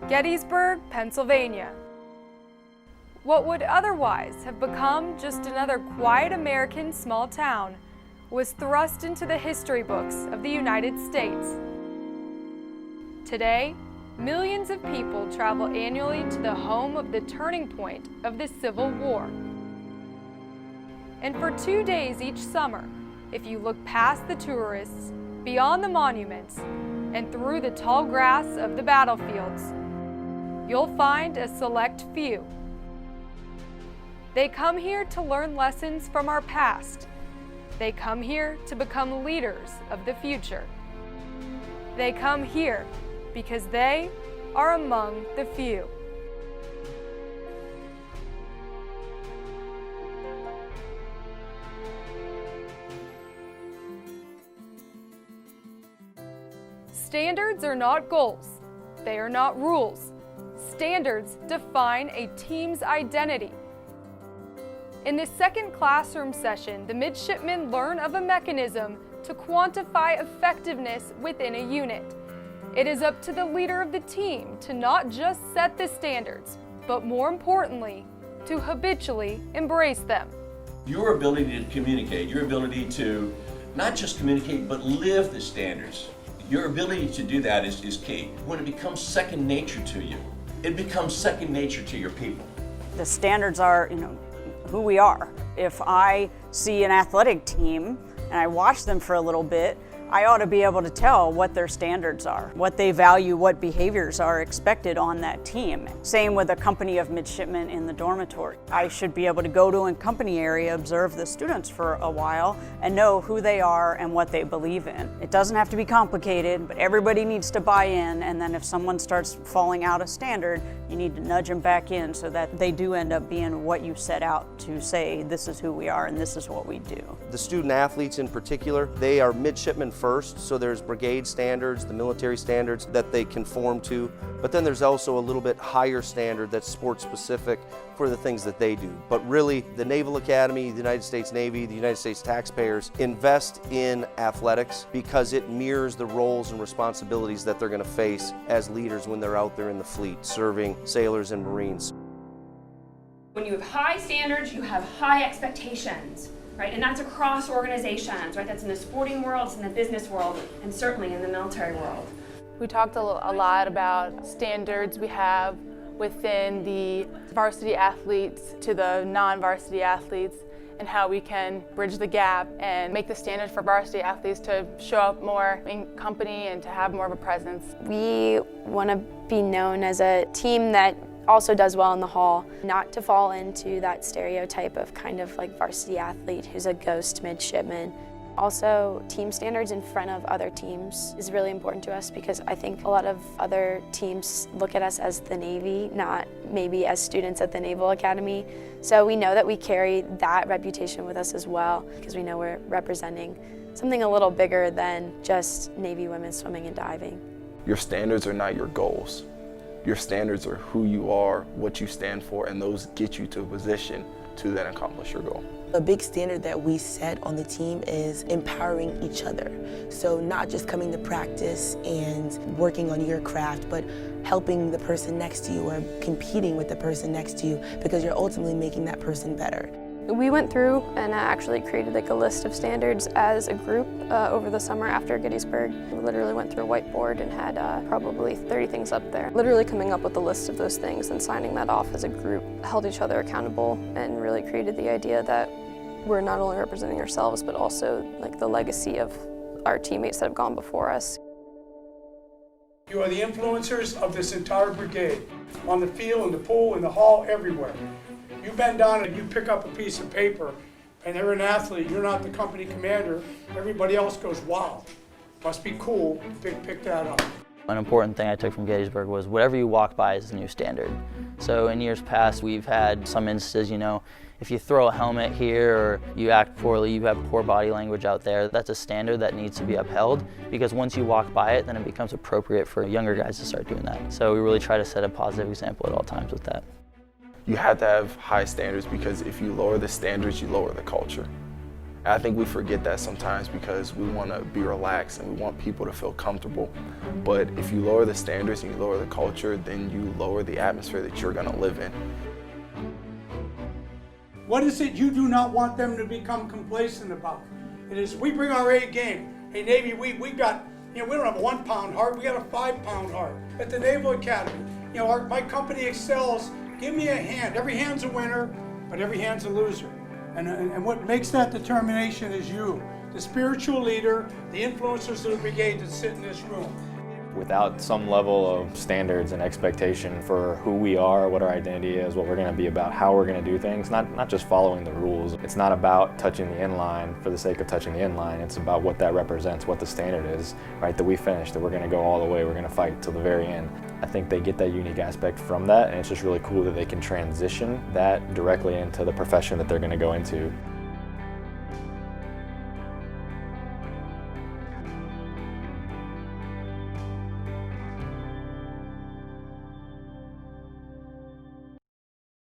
Gettysburg, Pennsylvania. What would otherwise have become just another quiet American small town was thrust into the history books of the United States. Today, millions of people travel annually to the home of the turning point of the Civil War. And for 2 days each summer, if you look past the tourists, beyond the monuments, and through the tall grass of the battlefields, you'll find a select few. They come here to learn lessons from our past. They come here to become leaders of the future. They come here because they are among the few. Standards are not goals. They are not rules. Standards define a team's identity. In this second classroom session, the midshipmen learn of a mechanism to quantify effectiveness within a unit. It is up to the leader of the team to not just set the standards, but more importantly, to habitually embrace them. Your ability to communicate, your ability to not just communicate, but live the standards. Your ability to do that is key. When it becomes second nature to you, it becomes second nature to your people. The standards are, who we are. If I see an athletic team and I watch them for a little bit, I ought to be able to tell what their standards are, what they value, what behaviors are expected on that team. Same with a company of midshipmen in the dormitory. I should be able to go to a company area, observe the students for a while, and know who they are and what they believe in. It doesn't have to be complicated, but everybody needs to buy in, and then if someone starts falling out of standard, you need to nudge them back in so that they do end up being what you set out to say, this is who we are and this is what we do. The student athletes in particular, they are midshipmen first, so there's brigade standards, the military standards that they conform to, but then there's also a little bit higher standard that's sport specific for the things that they do. But really, the Naval Academy, the United States Navy, the United States taxpayers invest in athletics because it mirrors the roles and responsibilities that they're going to face as leaders when they're out there in the fleet, serving sailors and Marines. When you have high standards, you have high expectations. Right? And that's across organizations, right? That's in the sporting world, it's in the business world, and certainly in the military world. We talked a lot about standards we have within the varsity athletes to the non-varsity athletes and how we can bridge the gap and make the standard for varsity athletes to show up more in company and to have more of a presence. We want to be known as a team that also does well in the hall, not to fall into that stereotype of kind of like varsity athlete who's a ghost midshipman. Also, team standards in front of other teams is really important to us because I think a lot of other teams look at us as the Navy, not maybe as students at the Naval Academy. So we know that we carry that reputation with us as well because we know we're representing something a little bigger than just Navy women swimming and diving. Your standards are not your goals. Your standards are who you are, what you stand for, and those get you to a position to then accomplish your goal. A big standard that we set on the team is empowering each other. So not just coming to practice and working on your craft, but helping the person next to you or competing with the person next to you because you're ultimately making that person better. We went through and actually created like a list of standards as a group over the summer after Gettysburg. We literally went through a whiteboard and had probably 30 things up there. Literally coming up with a list of those things and signing that off as a group held each other accountable and really created the idea that we're not only representing ourselves but also like the legacy of our teammates that have gone before us. You are the influencers of this entire brigade, on the field, in the pool, in the hall, everywhere. You bend down and you pick up a piece of paper and you're an athlete, you're not the company commander, everybody else goes, wow, must be cool, pick that up. An important thing I took from Gettysburg was whatever you walk by is a new standard. So in years past we've had some instances, if you throw a helmet here or you act poorly, you have poor body language out there, that's a standard that needs to be upheld because once you walk by it, then it becomes appropriate for younger guys to start doing that. So we really try to set a positive example at all times with that. You have to have high standards because if you lower the standards, you lower the culture. And I think we forget that sometimes because we want to be relaxed and we want people to feel comfortable. But if you lower the standards and you lower the culture, then you lower the atmosphere that you're going to live in. What is it you do not want them to become complacent about? It is, we bring our A game. Hey Navy, we got, we don't have a 1 pound heart, we got a 5 pound heart. At the Naval Academy, my company excels. Give me a hand. Every hand's a winner, but every hand's a loser. And what makes that determination is you, the spiritual leader, the influencers of the brigade that sit in this room. Without some level of standards and expectation for who we are, what our identity is, what we're going to be about, how we're going to do things, not just following the rules. It's not about touching the inline for the sake of touching the inline. It's about what that represents, what the standard is, right? That we finish, that we're going to go all the way, we're going to fight till the very end. I think they get that unique aspect from that, and it's just really cool that they can transition that directly into the profession that they're going to go into.